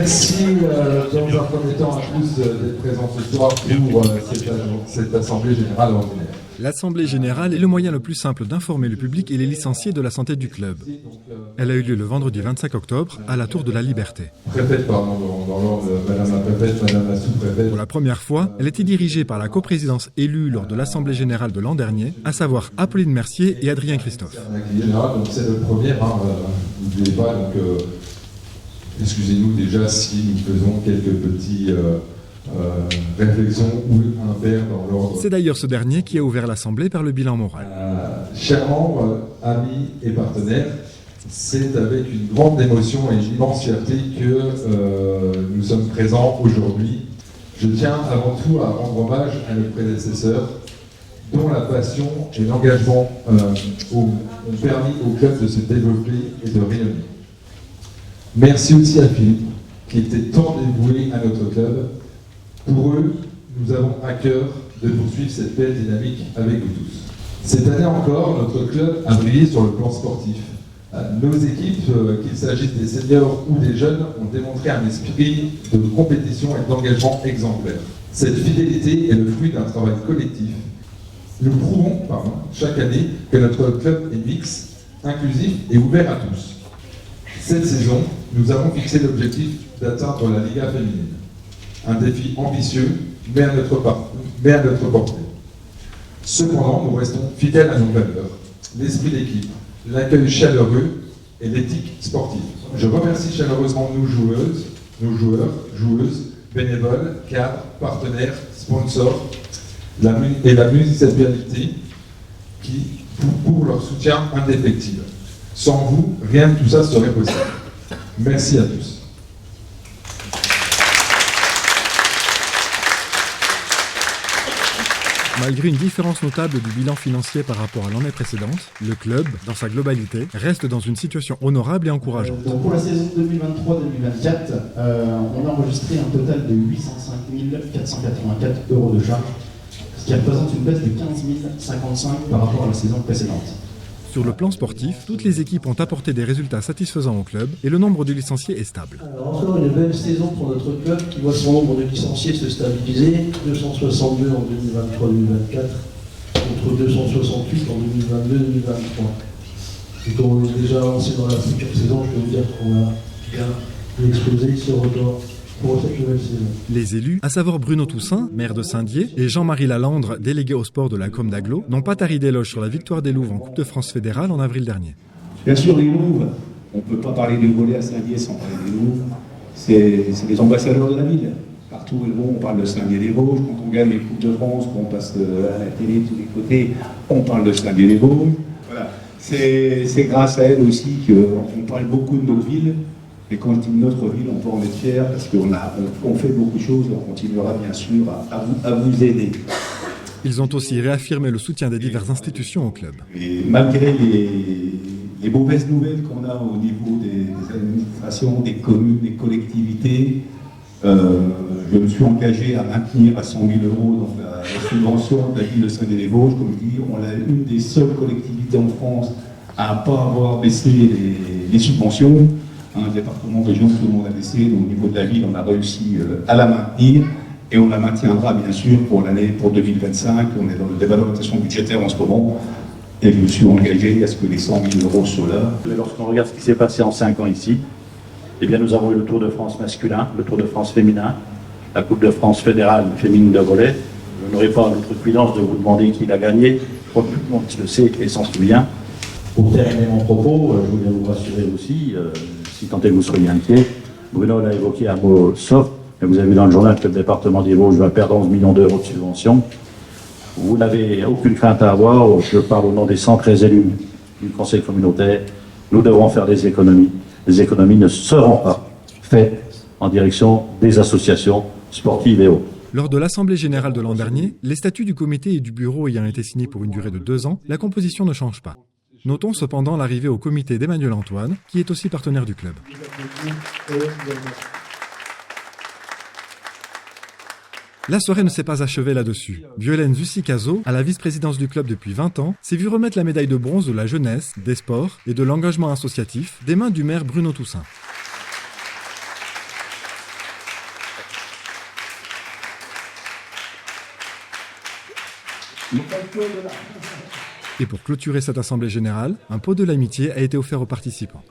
Merci dans un premier temps à tous d'être présents ce soir pour cette Assemblée Générale ordinaire. L'Assemblée Générale est le moyen le plus simple d'informer le public et les licenciés de la santé du club. Elle a eu lieu le vendredi 25 octobre à la Tour de la Liberté. Préfète, pardon, dans l'ordre, Madame la Préfète, Madame la Sous-Préfète. Pour la première fois, elle était dirigée par la coprésidence élue lors de l'Assemblée Générale de l'an dernier, à savoir Apolline Mercier et Adrien Christophe. Donc c'est le premier, n'oubliez pas, donc excusez-nous déjà si nous faisons quelques petits réflexions ou impairs dans l'ordre. C'est d'ailleurs ce dernier qui a ouvert l'Assemblée par le bilan moral. Chers membres, amis et partenaires, c'est avec une grande émotion et une immense fierté que nous sommes présents aujourd'hui. Je tiens avant tout à rendre hommage à nos prédécesseurs, dont la passion et l'engagement ont permis au club de se développer et de rayonner. Merci aussi à Philippe, qui était tant dévoué à notre club. Pour eux, nous avons à cœur de poursuivre cette belle dynamique avec vous tous. Cette année encore, notre club a brillé sur le plan sportif. Nos équipes, qu'il s'agisse des seniors ou des jeunes, ont démontré un esprit de compétition et d'engagement exemplaire. Cette fidélité est le fruit d'un travail collectif. Nous prouvons chaque année que notre club est mixte, inclusif et ouvert à tous. Cette saison, nous avons fixé l'objectif d'atteindre la Liga féminine. Un défi ambitieux, mais à notre portée. Cependant, nous restons fidèles à nos valeurs, l'esprit d'équipe, l'accueil chaleureux et l'éthique sportive. Je remercie chaleureusement nos joueurs, bénévoles, cadres, partenaires, sponsors et la municipalité pour leur soutien indéfectible. Sans vous, rien de tout ça serait possible. Merci à tous. Malgré une différence notable du bilan financier par rapport à l'année précédente, le club, dans sa globalité, reste dans une situation honorable et encourageante. Donc pour la saison 2023-2024, on a enregistré un total de 805 484 € de charges, ce qui représente une baisse de 15 055 par rapport à la saison précédente. Sur le plan sportif, toutes les équipes ont apporté des résultats satisfaisants au club et le nombre de licenciés est stable. Alors encore une belle saison pour notre club qui voit son nombre de licenciés se stabiliser, 262 en 2023-2024 contre 268 en 2022-2023. Et comme on est déjà avancé dans la future saison, je peux vous dire qu'on a bien explosé ce record pour cette nouvelle saison. Les élus, à savoir Bruno Toussaint, maire de Saint-Dié, et Jean-Marie Lalandre, délégué au sport de la Com d'Aglo, n'ont pas tari d'éloges sur la victoire des Louves en Coupe de France fédérale en avril dernier. Bien sûr, les Louves, on ne peut pas parler du volley à Saint-Dié sans parler des Louves. C'est les ambassadeurs de la ville. Partout où ils vont, on parle de Saint-Dié-des-Vosges. Quand on gagne les Coupes de France, qu'on passe à la télé de tous les côtés, on parle de Saint-Dié-des-Vosges. Voilà. C'est grâce à elle aussi qu'on parle beaucoup de notre ville. Et quand je dis notre ville, on peut en être fier parce qu'on fait beaucoup de choses et on continuera bien sûr à vous aider. Ils ont aussi réaffirmé le soutien des diverses institutions au club. Et malgré les mauvaises nouvelles qu'on a au niveau des administrations, des communes, des collectivités, je me suis engagé à maintenir à 100 000 € donc la subvention de la ville de Saint-Dié-des-Vosges. Comme je dis, on est une des seules collectivités en France à ne pas avoir baissé les subventions. Un département région, tout le monde a baissé, donc au niveau de la ville, on a réussi à la maintenir et on la maintiendra bien sûr pour 2025. On est dans la dévalorisation budgétaire en ce moment et je me suis engagé à ce que les 100 000 € soient là. Lorsqu'on regarde ce qui s'est passé en 5 ans ici, eh bien nous avons eu le Tour de France masculin, le Tour de France féminin, la Coupe de France fédérale féminine de volley. Je n'aurai pas l'outrecuidance de vous demander qui l'a gagné, je crois que tout le monde le sait et s'en souvient. Pour terminer mon propos, je voulais vous rassurer aussi, si tant est que vous soyez inquiet, Bruno l'a évoqué à mot soft, mais vous avez vu dans le journal que le département des Vosges va perdre 11 millions € de subventions. Vous n'avez aucune crainte à avoir, je parle au nom des 113 élus du conseil communautaire, nous devrons faire des économies. Les économies ne seront pas faites en direction des associations sportives et autres. Lors de l'Assemblée Générale de l'an dernier, les statuts du comité et du bureau ayant été signés pour une durée de 2 ans, la composition ne change pas. Notons cependant l'arrivée au comité d'Emmanuel Antoine, qui est aussi partenaire du club. La soirée ne s'est pas achevée là-dessus. Violaine Zusicazo, à la vice-présidence du club depuis 20 ans, s'est vue remettre la médaille de bronze de la jeunesse, des sports et de l'engagement associatif des mains du maire Bruno Toussaint. Et pour clôturer cette assemblée générale, un pot de l'amitié a été offert aux participants.